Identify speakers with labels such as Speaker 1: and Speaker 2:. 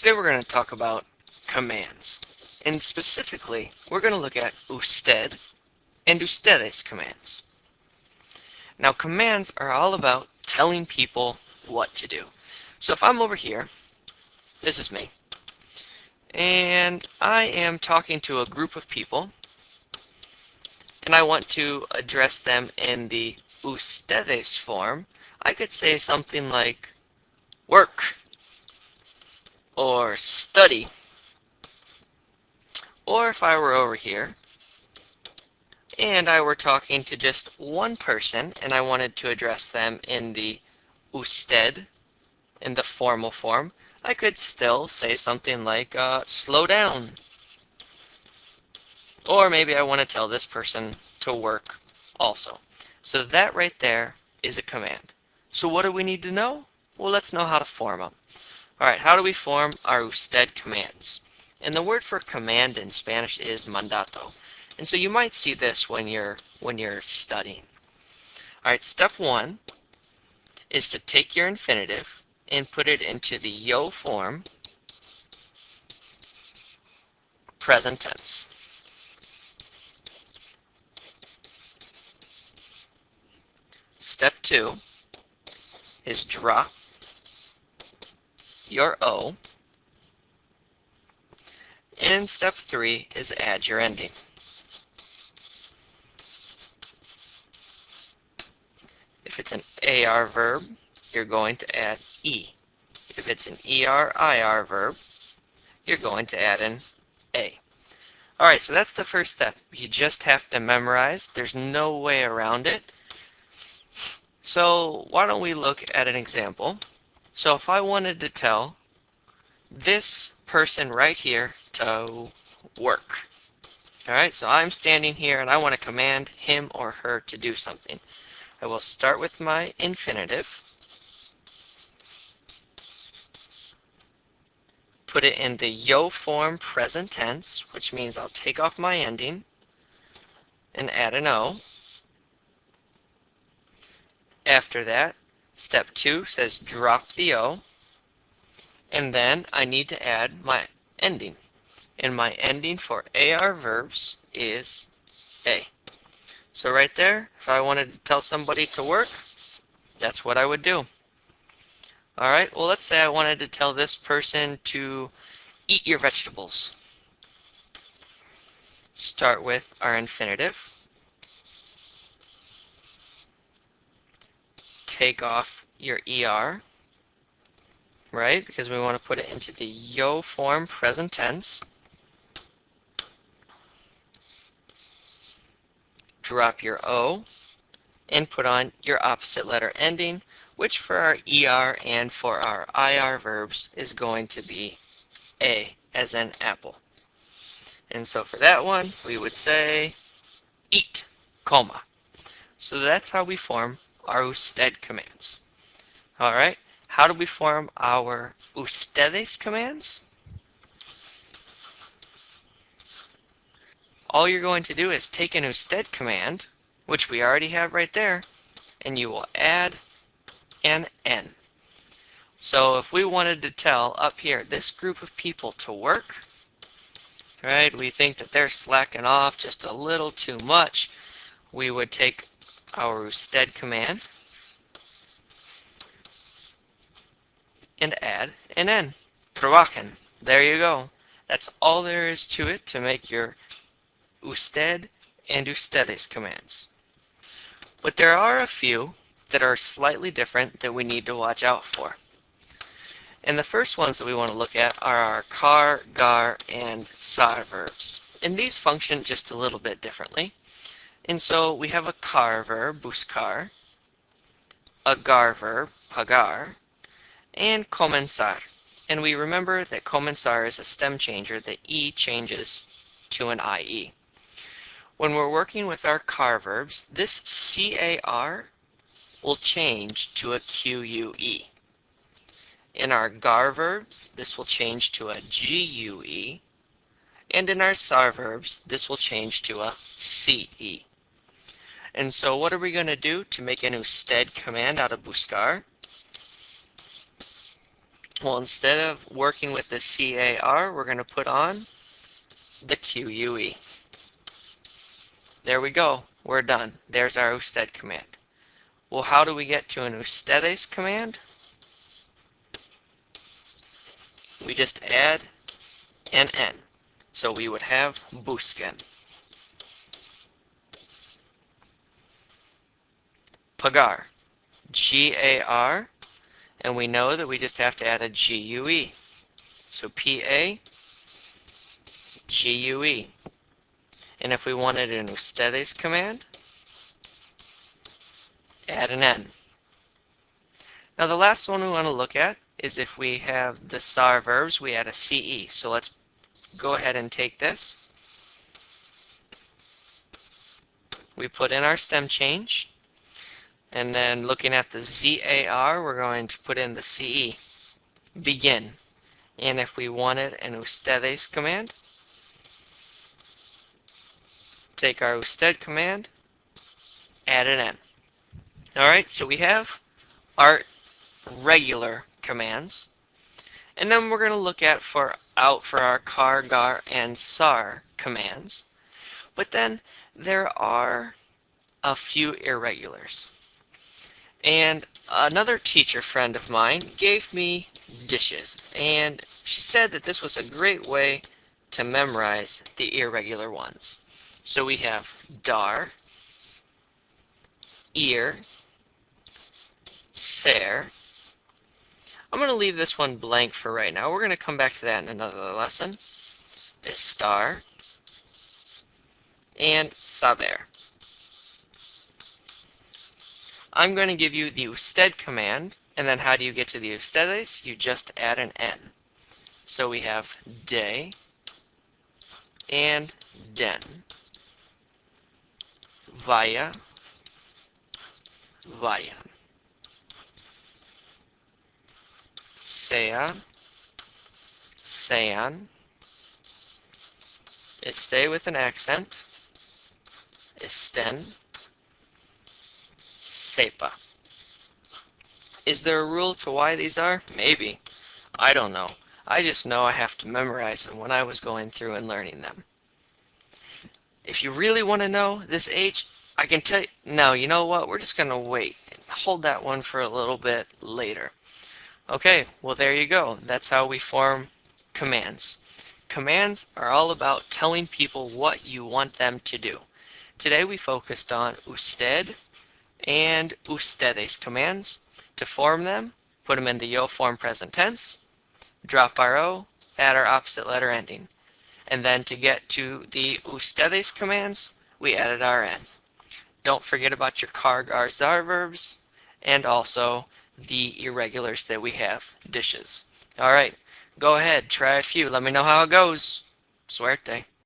Speaker 1: Today we're going to talk about commands. And specifically, we're going to look at USTED and USTEDES commands. Now, commands are all about telling people what to do. So if I'm over here, this is me, and I am talking to a group of people, and I want to address them in the USTEDES form, I could say something like work, or study. Or if I were over here and I were talking to just one person and I wanted to address them in the USTED, in the formal form, I could still say something like slow down. Or maybe I want to tell this person to work also. So that right there is a command. So what do we need to know? Well, let's know how to form them. Alright, how do we form our USTED commands? And the word for command in Spanish is mandato. And so you might see this when you're studying. Alright, step one is to take your infinitive and put it into the yo form, present tense. Step two is drop your O. And step three is add your ending. If it's an AR verb, you're going to add E. If it's an ER-IR verb, you're going to add an A. Alright, so that's the first step. You just have to memorize. There's no way around it. So why don't we look at an example? So if I wanted to tell this person right here to work. Alright, so I'm standing here and I want to command him or her to do something. I will start with my infinitive, put it in the yo form present tense, which means I'll take off my ending and add an O. After that, step two says drop the O, and then I need to add my ending. And my ending for AR verbs is A. So right there, if I wanted to tell somebody to work, that's what I would do. Alright, well let's say I wanted to tell this person to eat your vegetables. Start with our infinitive. Take off your ER, right? Because we want to put it into the yo form present tense. Drop your O and put on your opposite letter ending, which for our ER and for our IR verbs is going to be A, as in apple. And so for that one, we would say eat, coma. So that's how we form our USTED commands. Alright, how do we form our USTEDES commands? All you're going to do is take an USTED command, which we already have right there, and you will add an N. So if we wanted to tell up here this group of people to work, right, we think that they're slacking off just a little too much, we would take our USTED command and add an N. Trabajen. There you go. That's all there is to it to make your USTED and USTEDES commands. But there are a few that are slightly different that we need to watch out for. And the first ones that we want to look at are our car, gar, and sar verbs. And these function just a little bit differently. And so we have a car verb, buscar, a gar verb, pagar, and comenzar. And we remember that comenzar is a stem changer. The E changes to an IE. When we're working with our car verbs, this CAR will change to a QUE. In our gar verbs, this will change to a GUE. And in our sar verbs, this will change to a CE. And so what are we going to do to make an USTED command out of buscar? Well, instead of working with the CAR, we're going to put on the QUE. There we go. We're done. There's our USTED command. Well, how do we get to an USTEDES command? We just add an N. So we would have busquen. Pagar. G-A-R. And we know that we just have to add a G-U-E. So P-A, G-U-E. And if we wanted an USTEDES command, add an N. Now the last one we want to look at is if we have the Sar verbs, we add a CE. So let's go ahead and take this. We put in our stem change. And then looking at the ZAR, we're going to put in the CE. Begin. And if we wanted an USTEDES command, take our USTED command, add an N. Alright, so we have our regular commands. And then we're going to look at for our CAR, GAR, and SAR commands. But then there are a few irregulars. And another teacher friend of mine gave me dishes, and she said that this was a great way to memorize the irregular ones. So we have dar, ear, ser. I'm going to leave this one blank for right now. We're going to come back to that in another lesson. Estar and saber. I'm going to give you the USTED command, and then how do you get to the USTEDES? You just add an N. So we have de and den. Vaya, vayan. Sea, sean. Stay with an accent. Estén, sepa. Is there a rule to why these are? Maybe. I don't know. I just know I have to memorize them when I was going through and learning them. If you really want to know this H, I can tell you. No, you know what? We're just going to wait and hold that one for a little bit later. Okay, well there you go. That's how we form commands. Commands are all about telling people what you want them to do. Today we focused on USTED and USTEDES commands. To form them, put them in the yo form present tense, drop our O, add our opposite letter ending. And then to get to the USTEDES commands, we added our N. Don't forget about your CAR, GAR, ZAR verbs, and also the irregulars that we have, dishes. Alright, go ahead, try a few. Let me know how it goes. Suerte.